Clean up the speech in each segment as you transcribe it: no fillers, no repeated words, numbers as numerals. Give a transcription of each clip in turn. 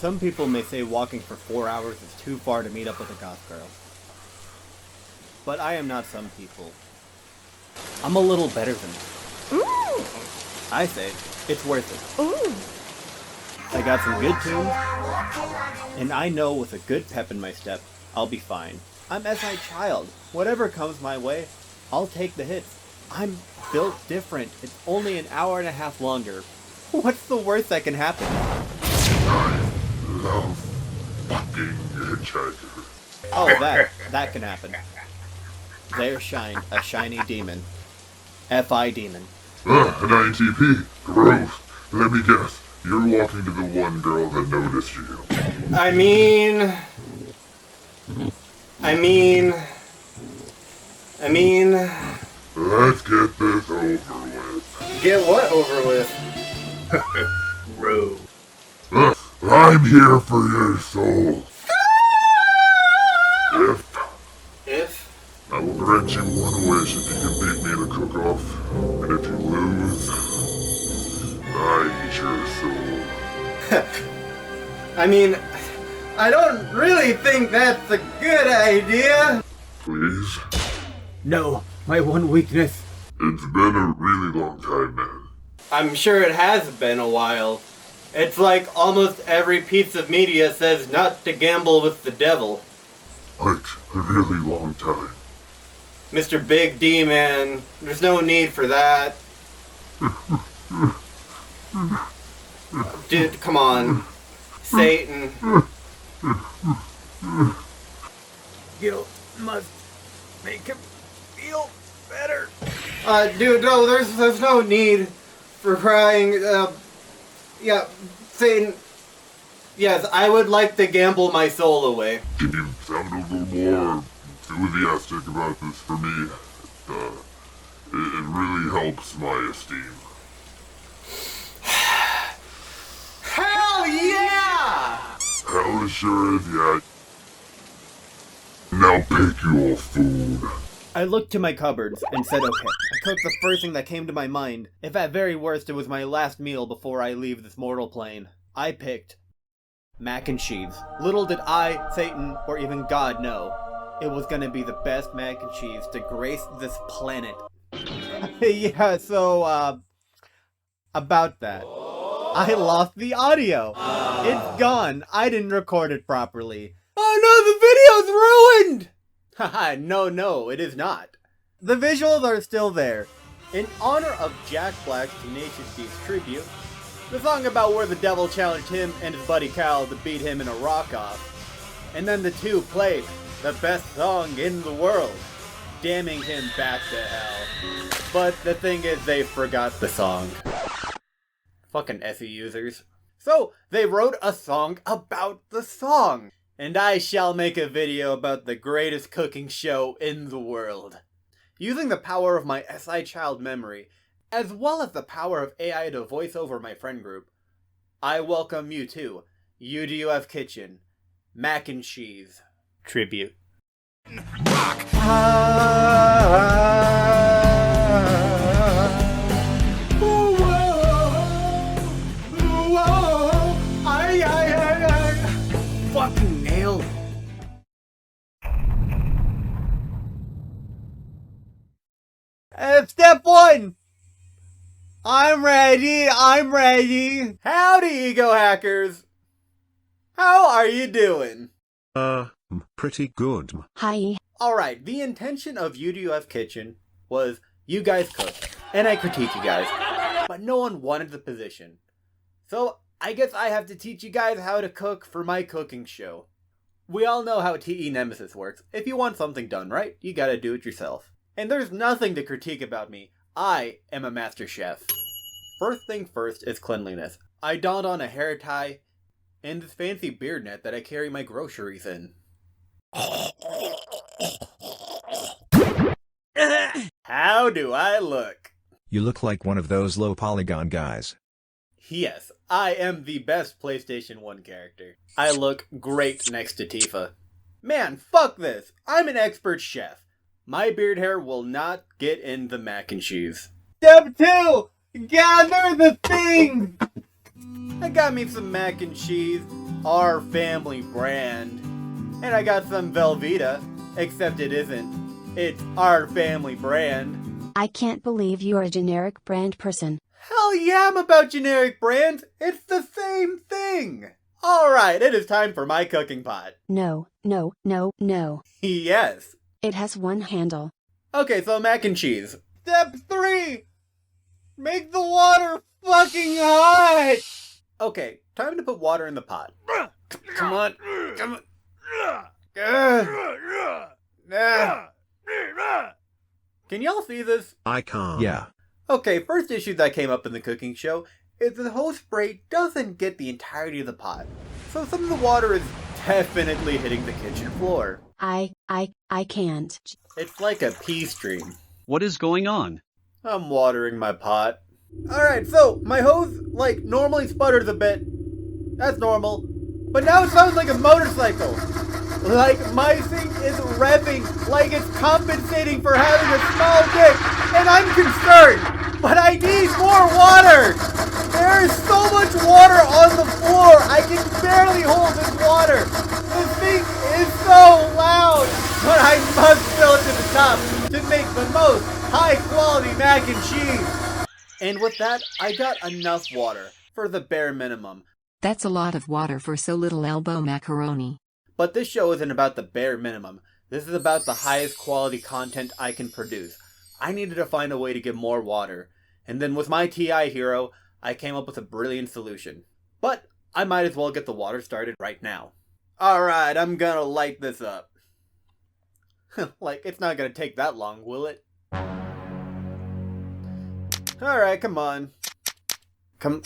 Some people may say walking for 4 hours is too far to meet up with a goth girl. But I am not some people. I'm a little better than that. Ooh. I say, it's worth it. Ooh. I got some good tunes, and I know with a good pep in my step, I'll be fine. I'm SI Child. Whatever comes my way, I'll take the hits. I'm built different. It's only an hour and a half longer. What's the worst that can happen? I love fucking Hitchhiker. Oh, that can happen. There shined a shiny demon. F.I. demon. An INTP? Gross. Let me guess. You're walking to the one girl that noticed you. I mean... Let's get this over with. Get what over with? Bro. I'm here for your soul. I will grant you one wish if you can beat me in a cook-off. And if you lose, I eat your soul. I mean, I don't really think that's a good idea. Please? No, my one weakness. It's been a really long time, man. I'm sure it has been a while. It's like almost every piece of media says not to gamble with the devil. Like, a really long time. Mr. Big D, man, there's no need for that. Dude, come on. Satan. Guilt must make him feel better. Dude, no, there's no need for crying. Yeah, Satan. Yes, I would like to gamble my soul away. Can you sound a little more enthusiastic about this for me? It really helps my esteem. Hell yeah! Hell sure is, yeah. Now pick your food. I looked to my cupboards and said okay. I cooked the first thing that came to my mind. If at very worst it was my last meal before I leave this mortal plane. I picked mac and cheese. Little did I, Satan, or even God know, it was gonna be the best mac and cheese to grace this planet. Yeah, so, about that. I lost the audio. It's gone. I didn't record it properly. Oh no, the video's ruined! Haha, no, it is not. The visuals are still there. In honor of Jack Black's Tenacious tribute, the song about where the devil challenged him and his buddy Cal to beat him in a rock-off. And then the two played the best song in the world, damning him back to hell. But the thing is, they forgot the song. Fucking SE users. So, they wrote a song about the song. And I shall make a video about the greatest cooking show in the world. Using the power of my SI child memory, as well as the power of AI to voice over my friend group, I welcome you to UDUF Kitchen Mac and Cheese Tribute. Fucking nailed it. Step one! I'm ready! Howdy, EgoHackers! How are you doing? Pretty good. Hi. Alright, the intention of UDUF Kitchen was you guys cook, and I critique you guys, but no one wanted the position. So, I guess I have to teach you guys how to cook for my cooking show. We all know how TE Nemesis works. If you want something done right, you gotta do it yourself. And there's nothing to critique about me. I am a master chef. First thing first is cleanliness. I donned on a hair tie and this fancy beard net that I carry my groceries in. How do I look? You look like one of those low polygon guys. Yes, I am the best PlayStation 1 character. I look great next to Tifa. Man, fuck this. I'm an expert chef. My beard hair will not get in the mac and cheese. Step 2! Gather the things! I got me some mac and cheese, our family brand. And I got some Velveeta, except it isn't. It's our family brand. I can't believe you're a generic brand person. Hell yeah, I'm about generic brands. It's the same thing. Alright, it is time for my cooking pot. No, no, no, no. Yes. It has one handle. Okay, so mac and cheese. Step 3! Make the water fucking hot! Okay, time to put water in the pot. Come on. Come on. Can y'all see this? I can't. Yeah. Okay, first issue that came up in the cooking show is the hose spray doesn't get the entirety of the pot. So some of the water is definitely hitting the kitchen floor. I can't. It's like a pee stream. What is going on? I'm watering my pot. Alright, so my hose, normally sputters a bit. That's normal. But now it sounds like a motorcycle. Like my sink is revving, like it's compensating for having a small dick. And I'm concerned, but I need more water. There is so much water on the floor, I can barely hold this water. The sink is so loud, but I must fill it to the top to make the most high quality mac and cheese. And with that, I got enough water for the bare minimum. That's a lot of water for so little elbow macaroni. But this show isn't about the bare minimum. This is about the highest quality content I can produce. I needed to find a way to get more water. And then with my TI hero, I came up with a brilliant solution. But I might as well get the water started right now. Alright, I'm gonna light this up. It's not gonna take that long, will it? Alright, come on. Come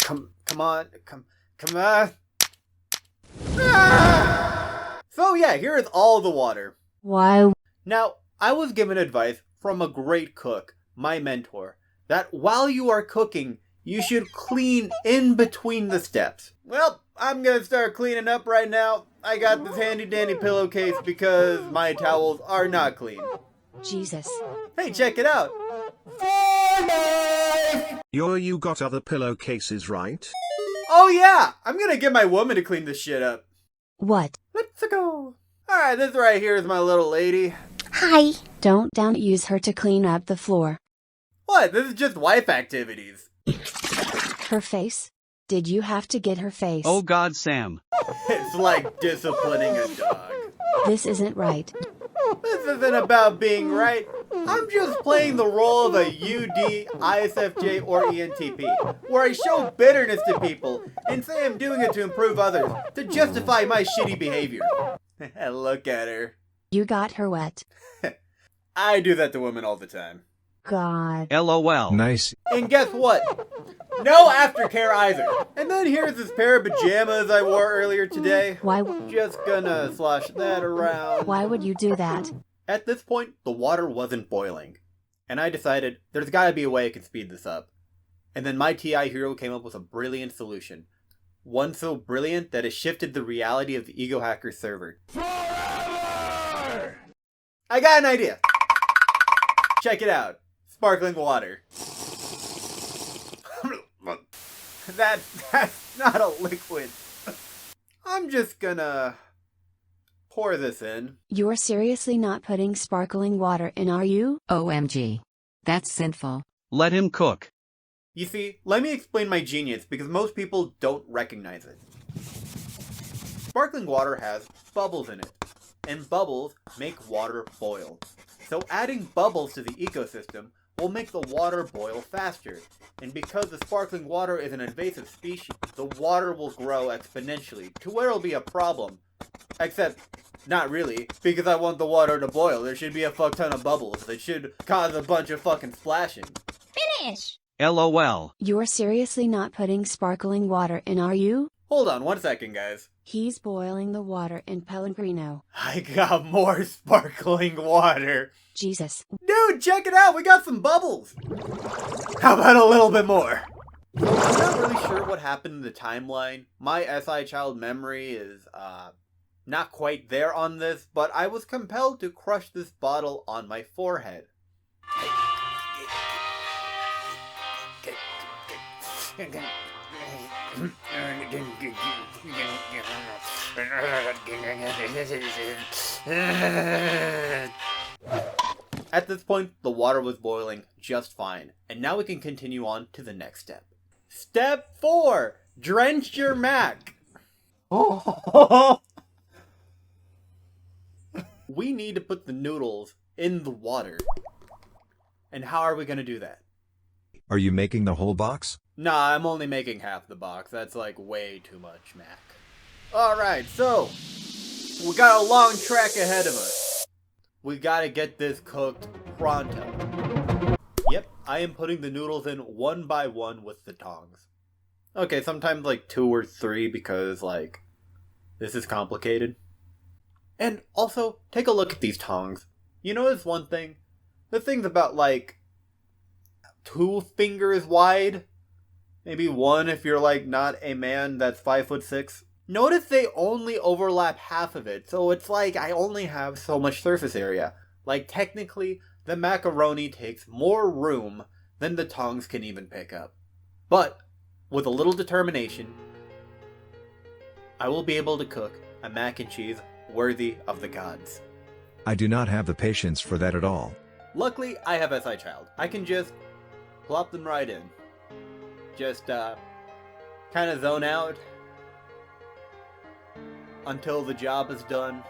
on. Come on. Ah! So yeah, here is all the water. Why? Now, I was given advice from a great cook, my mentor, that while you are cooking, you should clean in between the steps. Well, I'm gonna start cleaning up right now. I got this handy dandy pillowcase because my towels are not clean. Jesus. Hey, check it out. You got other pillowcases, right? Oh yeah, I'm gonna get my woman to clean this shit up. What? Let's go. Alright, this right here is my little lady. Hi. Don't use her to clean up the floor. What? This is just wife activities. Her face? Did you have to get her face? Oh God, Sam. It's like disciplining a dog. This isn't right. This isn't about being right. I'm just playing the role of a UD, ISFJ, or ENTP, where I show bitterness to people and say I'm doing it to improve others, to justify my shitty behavior. Look at her. You got her wet. I do that to women all the time. God. LOL. Nice. And guess what? No aftercare either. And then here's this pair of pajamas I wore earlier today. Why? Just gonna slosh that around. Why would you do that? At this point, the water wasn't boiling. And I decided there's gotta be a way I can speed this up. And then my TI hero came up with a brilliant solution. One so brilliant that it shifted the reality of the EgoHackers server. Forever! I got an idea! Check it out. Sparkling water. That's not a liquid. I'm just gonna pour this in. You're seriously not putting sparkling water in, are you? OMG. That's sinful. Let him cook. You see, let me explain my genius because most people don't recognize it. Sparkling water has bubbles in it, and bubbles make water boil. So adding bubbles to the ecosystem will make the water boil faster. And because the sparkling water is an invasive species, the water will grow exponentially to where it'll be a problem. Except, not really, because I want the water to boil. There should be a fuck ton of bubbles that should cause a bunch of fucking splashing. Finish! LOL. You're seriously not putting sparkling water in, are you? Hold on 1 second, guys. He's boiling the water in Pellegrino. I got more sparkling water. Jesus. Dude, check it out! We got some bubbles! How about a little bit more? I'm not really sure what happened in the timeline. My SI child memory is, not quite there on this, but I was compelled to crush this bottle on my forehead. At this point, the water was boiling just fine, and now we can continue on to the next step. Step 4! Drench your mac! We need to put the noodles in the water. And how are we going to do that? Are you making the whole box? Nah, I'm only making half the box. That's like way too much mac. Alright, so we got a long track ahead of us. We gotta get this cooked pronto. Yep, I am putting the noodles in one by one with the tongs. Okay, sometimes like 2 or 3 because like this is complicated. And also, take a look at these tongs. You notice one thing? The thing's about like 2 fingers wide. Maybe 1 if you're like not a man that's 5'6". Notice they only overlap half of it, so it's like I only have so much surface area. Like technically, the macaroni takes more room than the tongs can even pick up. But, with a little determination, I will be able to cook a mac and cheese worthy of the gods. I do not have the patience for that at all. Luckily, I have SI Child. I can just plop them right in. Just, kind of zone out until the job is done.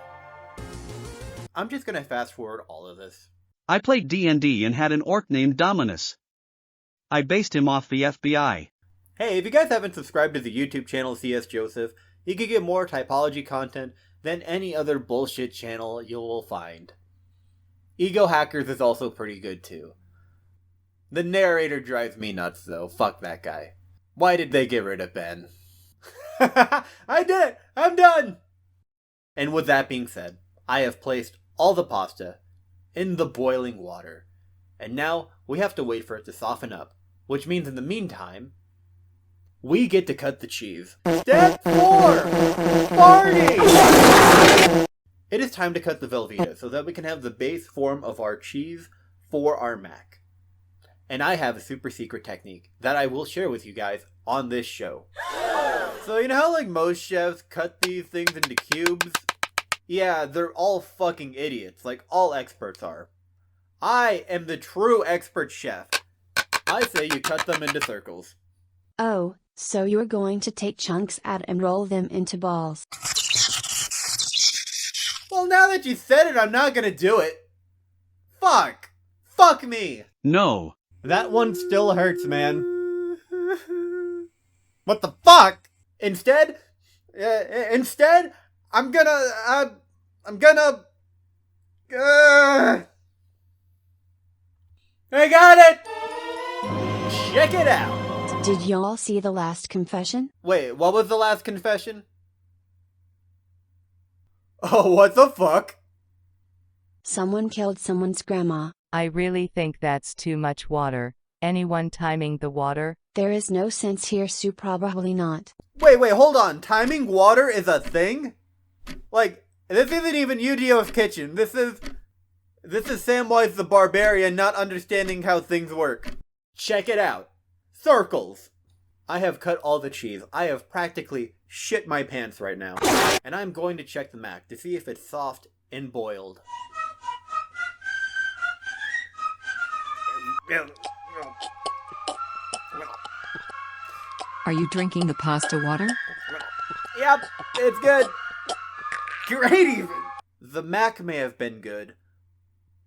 I'm just gonna fast forward all of this. I played D&D and had an orc named Dominus. I based him off the FBI. Hey, if you guys haven't subscribed to the YouTube channel CS Joseph, you can get more typology content than any other bullshit channel you will find. EgoHackers is also pretty good too. The narrator drives me nuts though, fuck that guy. Why did they get rid of Ben? I did it! I'm done! And with that being said, I have placed all the pasta in the boiling water. And now we have to wait for it to soften up, which means in the meantime, we get to cut the cheese. Step 4! Party! It is time to cut the Velveeta so that we can have the base form of our cheese for our mac. And I have a super secret technique that I will share with you guys on this show. So you know how like most chefs cut these things into cubes? Yeah, they're all fucking idiots, like all experts are. I am the true expert chef. I say you cut them into circles. Oh, so you're going to take chunks out and roll them into balls. Well, now that you said it, I'm not gonna do it. Fuck. Fuck me. No. That one still hurts, man. What the fuck? Instead, I'm gonna, I got it! Check it out! Did y'all see the last confession? Wait, what was the last confession? Oh, what the fuck? Someone killed someone's grandma. I really think that's too much water. Anyone timing the water? There is no sense here, so probably not. Wait, hold on. Timing water is a thing? Like, this isn't even UDUF kitchen. This is Samwise the Barbarian not understanding how things work. Check it out. Circles. I have cut all the cheese. I have practically shit my pants right now. And I'm going to check the mac to see if it's soft and boiled. Are you drinking the pasta water? Yep, it's good. Great even. The mac may have been good,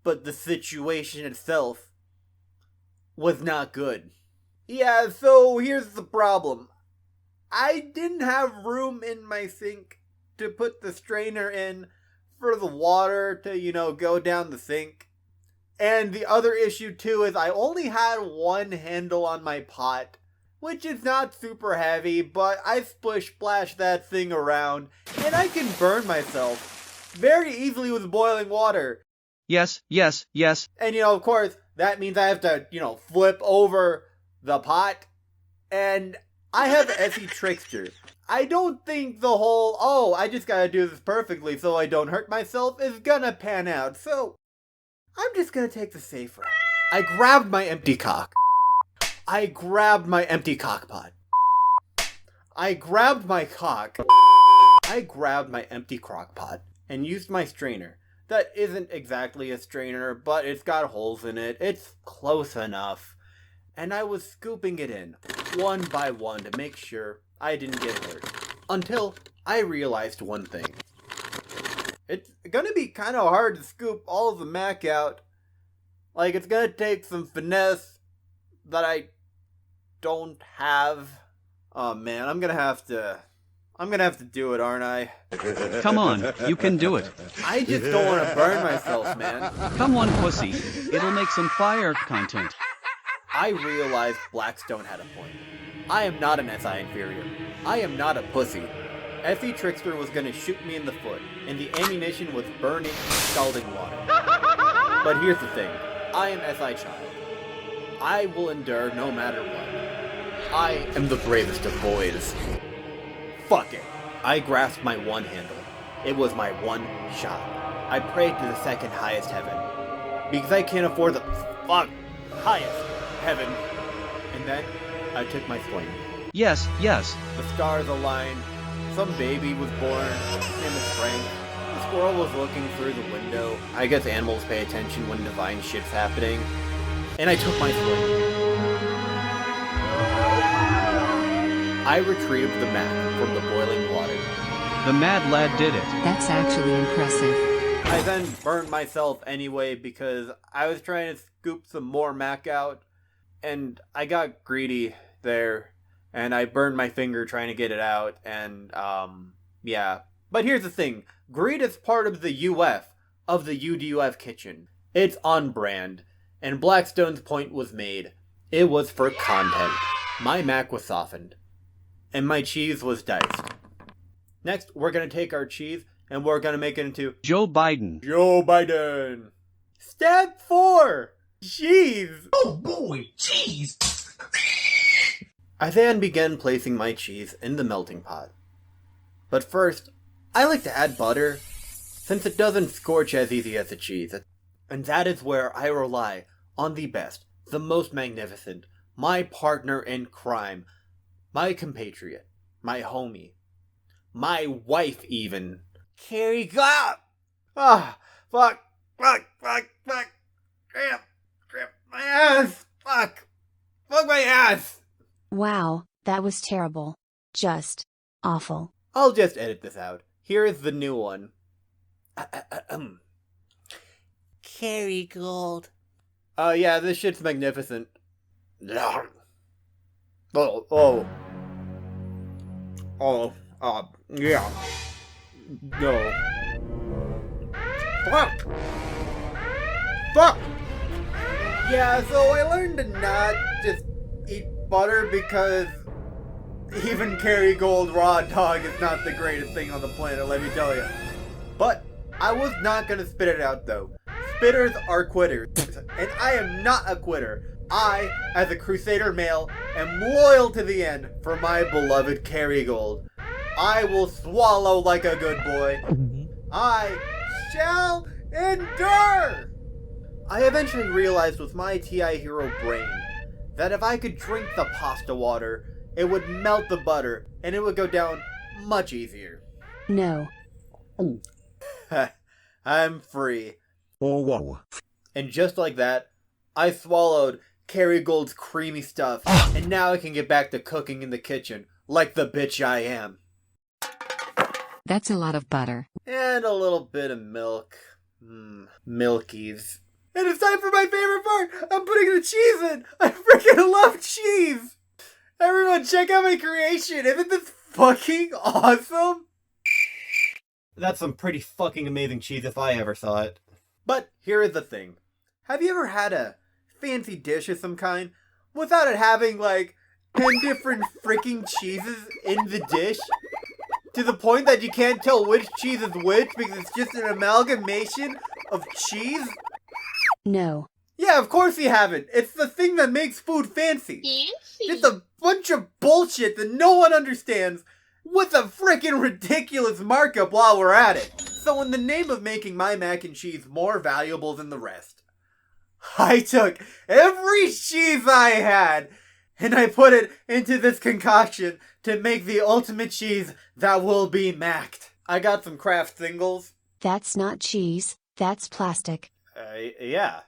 but the situation itself was not good. Yeah, so here's the problem. I didn't have room in my sink to put the strainer in for the water to, go down the sink. And the other issue too is I only had one handle on my pot, which is not super heavy, but I splish-splash that thing around, and I can burn myself very easily with boiling water. Yes. And, of course, that means I have to, flip over the pot, and I have SE Trickster. I don't think the whole, I just gotta do this perfectly so I don't hurt myself is gonna pan out, so I'm just gonna take the safe route. I grabbed my empty cock. I grabbed my empty cockpot. I grabbed my empty crock pot and used my strainer. That isn't exactly a strainer, but it's got holes in it. It's close enough. And I was scooping it in, one by one, to make sure I didn't get hurt. Until I realized one thing. It's gonna be kind of hard to scoop all of the mac out. Like, it's gonna take some finesse that I don't have. Oh man, I'm gonna have to do it, aren't I? Come on, you can do it. I just don't want to burn myself, man. Come on, pussy. It'll make some fire content. I realized Blackstone had a point. I am not an SI inferior. I am not a pussy. SE Trickster was gonna shoot me in the foot, and the ammunition was burning scalding water. But here's the thing. I am SI child. I will endure no matter what. I am the bravest of boys. Fuck it. I grasped my one handle. It was my one shot. I prayed to the second highest heaven. Because I can't afford the highest heaven. And then I took my swing. Yes. The stars aligned. Some baby was born. His name was Frank. The squirrel was looking through the window. I guess animals pay attention when divine shit's happening. And I took my swing. I retrieved the map from the boiling water. The mad lad did it. That's actually impressive. I then burned myself anyway because I was trying to scoop some more mac out. And I got greedy there. And I burned my finger trying to get it out, and, yeah. But here's the thing. Greed is part of the UF, of the UDUF kitchen. It's on brand, and Blackstone's point was made. It was for content. My mac was softened, and my cheese was diced. Next, we're gonna take our cheese, and we're gonna make it into Joe Biden. Joe Biden. Step 4! Cheese! Oh boy, cheese! I then began placing my cheese in the melting pot. But first, I like to add butter, since it doesn't scorch as easy as the cheese. And that is where I rely on the best, the most magnificent, my partner in crime, my compatriot, my homie, my wife even. Carrie Glop! Fuck, crap, my ass, fuck my ass! Wow, that was terrible. Just awful. I'll just edit this out. Here is the new one. Carry gold. Yeah, this shit's magnificent. Yeah. No. Fuck! Yeah, so I learned to not just eat butter because even Kerrygold raw dog is not the greatest thing on the planet, let me tell you. But I was not gonna spit it out though. Spitters are quitters, and I am not a quitter. I, as a Crusader male, am loyal to the end for my beloved Kerrygold. I will swallow like a good boy. I shall endure! I eventually realized with my TI Hero brain that if I could drink the pasta water, it would melt the butter, and it would go down much easier. No. I'm free. Oh, whoa. And just like that, I swallowed Kerrygold's creamy stuff, and now I can get back to cooking in the kitchen, like the bitch I am. That's a lot of butter. And a little bit of milk. Milkies. And it's time for my favorite part! I'm putting the cheese in! I freaking love cheese! Everyone, check out my creation! Isn't this fucking awesome? That's some pretty fucking amazing cheese if I ever saw it. But here is the thing. Have you ever had a fancy dish of some kind without it having like 10 different freaking cheeses in the dish? To the point that you can't tell which cheese is which because it's just an amalgamation of cheese? No. Yeah, of course you haven't. It's the thing that makes food fancy. It's a bunch of bullshit that no one understands with a freaking ridiculous markup while we're at it. So in the name of making my mac and cheese more valuable than the rest, I took every cheese I had and I put it into this concoction to make the ultimate cheese that will be macked. I got some Kraft singles. That's not cheese, that's plastic. Yeah.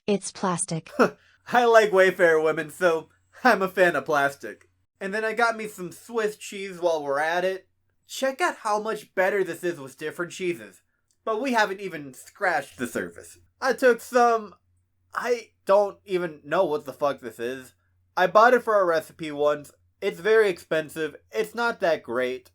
It's plastic. I like Wayfair women, so I'm a fan of plastic. And then I got me some Swiss cheese while we're at it. Check out how much better this is with different cheeses. But we haven't even scratched the surface. I took some... I don't even know what the fuck this is. I bought it for a recipe once. It's very expensive. It's not that great.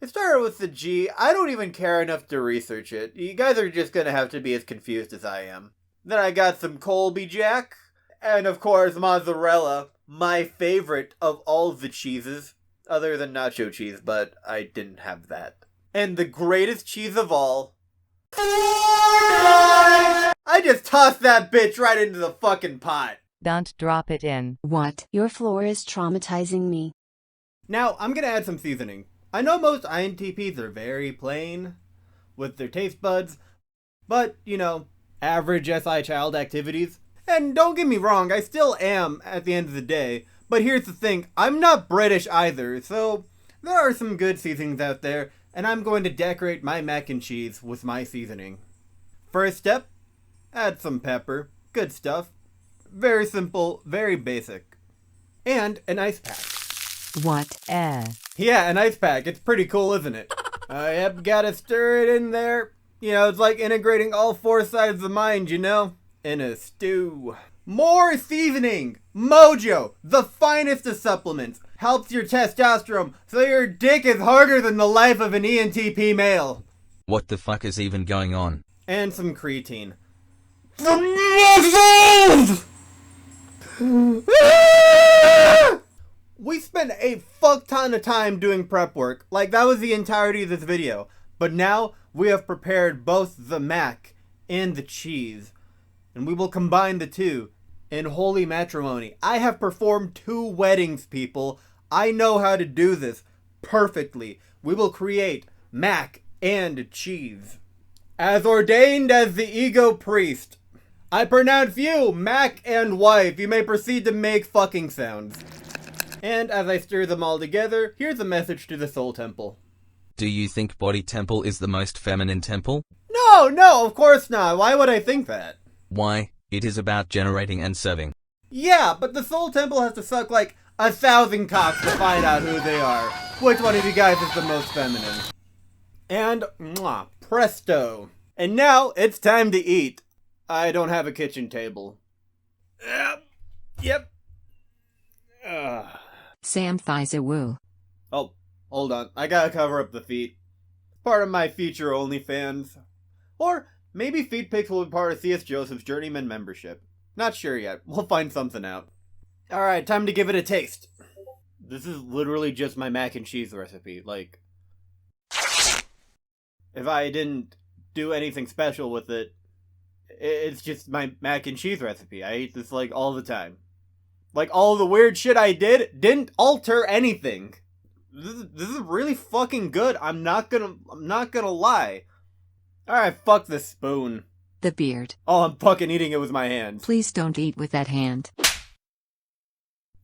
It started with the G. I don't even care enough to research it. You guys are just gonna have to be as confused as I am. Then I got some Colby Jack. And of course, mozzarella. My favorite of all the cheeses. Other than nacho cheese, but I didn't have that. And the greatest cheese of all... I just tossed that bitch right into the fucking pot. Don't drop it in. What? Your floor is traumatizing me. Now, I'm gonna add some seasoning. I know most INTPs are very plain with their taste buds, but, you know, average SI child activities. And don't get me wrong, I still am at the end of the day, but here's the thing, I'm not British either, so there are some good seasonings out there, and I'm going to decorate my mac and cheese with my seasoning. First step, add some pepper. Good stuff. Very simple, very basic. And an ice pack. What? Yeah, an ice pack. It's pretty cool, isn't it? Yep, gotta stir it in there. You know, it's like integrating all four sides of the mind, you know? In a stew. More seasoning! Mojo! The finest of supplements. Helps your testosterone so your dick is harder than the life of an ENTP male. What the fuck is even going on? And some creatine. We spent a fuck ton of time doing prep work. Like, that was the entirety of this video. But now, we have prepared both the mac and the cheese. And we will combine the two in holy matrimony. I have performed 2 weddings, people. I know how to do this perfectly. We will create mac and cheese. As ordained as the ego priest, I pronounce you, mac and wife. You may proceed to make fucking sounds. And as I stir them all together, here's a message to the soul temple. Do you think body temple is the most feminine temple? No, of course not. Why would I think that? Why? It is about generating and serving. Yeah, but the soul temple has to suck like 1,000 cocks to find out who they are. Which one of you guys is the most feminine? And, mwah, presto. And now, it's time to eat. I don't have a kitchen table. Yep. Samwise woo. Oh, hold on. I gotta cover up the feet. Part of my future OnlyFans. Or maybe feet pics will be part of C.S. Joseph's Journeyman membership. Not sure yet. We'll find something out. Alright, time to give it a taste. This is literally just my mac and cheese recipe. Like, if I didn't do anything special with it, it's just my mac and cheese recipe. I eat this like all the time. Like, all the weird shit I did didn't alter anything. This is really fucking good. I'm not gonna lie. Alright, fuck this spoon. The beard. Oh, I'm fucking eating it with my hands. Please don't eat with that hand.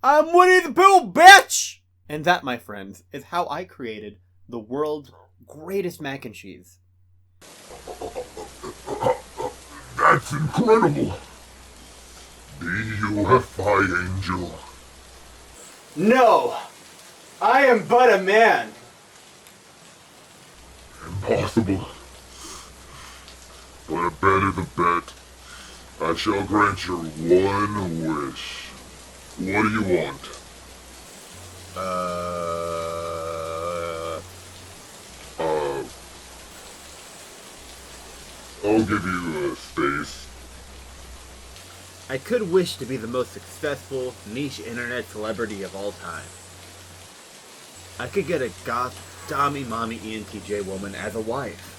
I'm Winnie the Pooh, bitch! And that, my friends, is how I created the world's greatest mac and cheese. That's incredible! EUFI Angel. No! I am but a man! Impossible. But a bet is a bet. I shall grant your one wish. What do you want? I'll give you space. I could wish to be the most successful niche internet celebrity of all time. I could get a goth, dommy mommy ENTJ woman as a wife.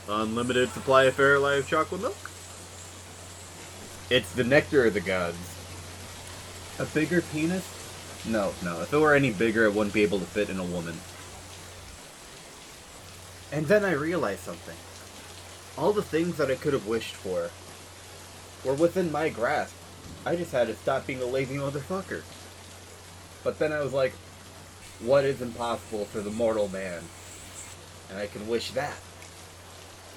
Unlimited supply of Fairlife chocolate milk. It's the nectar of the gods. A bigger penis? No. If it were any bigger, it wouldn't be able to fit in a woman. And then I realized something. All the things that I could have wished for were within my grasp. I just had to stop being a lazy motherfucker. But then I was like, what is impossible for the mortal man? And I can wish that.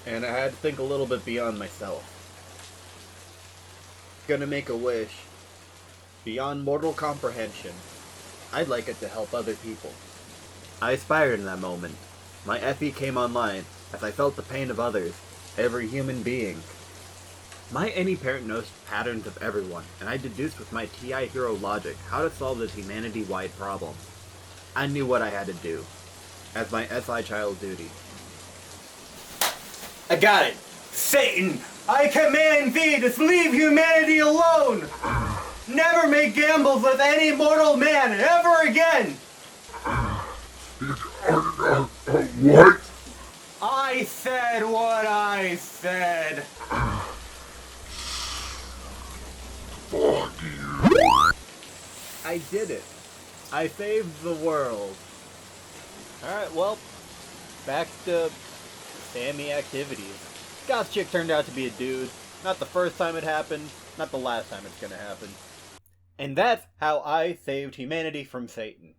And I had to think a little bit beyond myself. Gonna make a wish beyond mortal comprehension. I'd like it to help other people. I aspired in that moment. My FE came online as I felt the pain of others, every human being. My any parent knows patterns of everyone, and I deduced with my TI hero logic how to solve this humanity-wide problem. I knew what I had to do, as my SI child duty. I got it! Satan! I command thee to leave humanity alone! Never make gambles with any mortal man ever again! What? I said what I said! Fuck you. I did it. I saved the world. Alright, well, back to Sammy activities. Goth chick turned out to be a dude. Not the first time it happened, not the last time it's gonna happen. And that's how I saved humanity from Satan.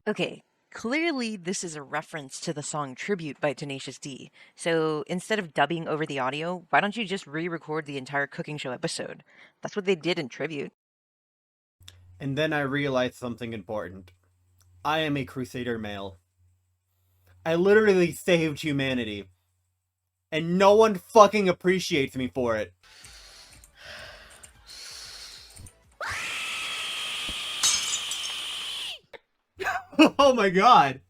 Okay, clearly this is a reference to the song Tribute by Tenacious D. So instead of dubbing over the audio, why don't you just re-record the entire cooking show episode? That's what they did in Tribute. And then I realized something important. I am a Crusader male. I literally saved humanity. And no one fucking appreciates me for it. Oh my god.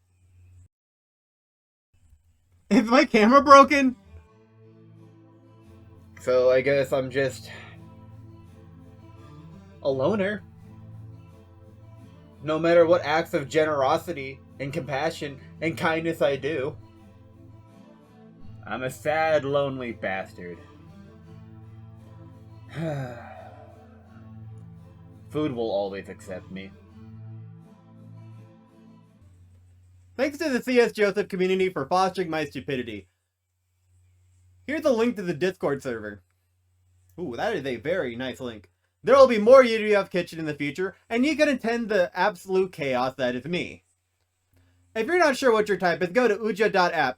Is my camera broken? So I guess I'm just a loner. No matter what acts of generosity and compassion and kindness I do. I'm a sad, lonely bastard. Food will always accept me. Thanks to the CS Joseph community for fostering my stupidity. Here's a link to the Discord server. Ooh, that is a very nice link. There will be more UDUF Kitchen in the future, and you can attend the absolute chaos that is me. If you're not sure what your type is, go to uja.app.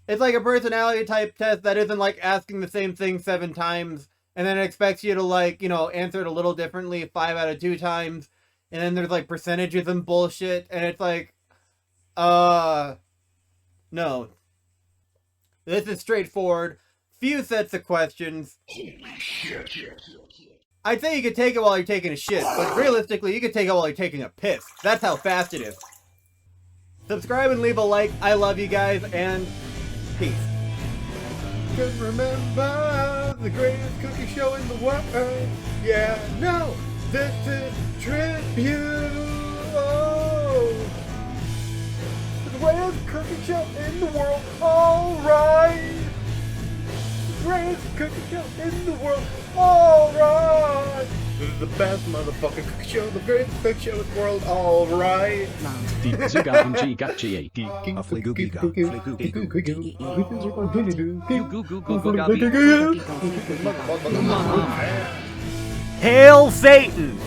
It's like a personality type test that isn't like asking the same thing 7 times, and then it expects you to like, you know, answer it a little differently 5 out of 2 times, and then there's like percentages and bullshit, and it's like, no. This is straightforward. Few sets of questions. Holy shit. I'd say you could take it while you're taking a shit, but realistically, you could take it while you're taking a piss. That's how fast it is. Subscribe and leave a like. I love you guys, and peace. Can remember the greatest cooking show in the world. Yeah, no, this is Tribute. Oh, the greatest cooking show in the world. All right. Greatest cooking show in the world. Alright! This is the best motherfucking cooking show, the greatest cooking show in the world. Alright! Hail Satan!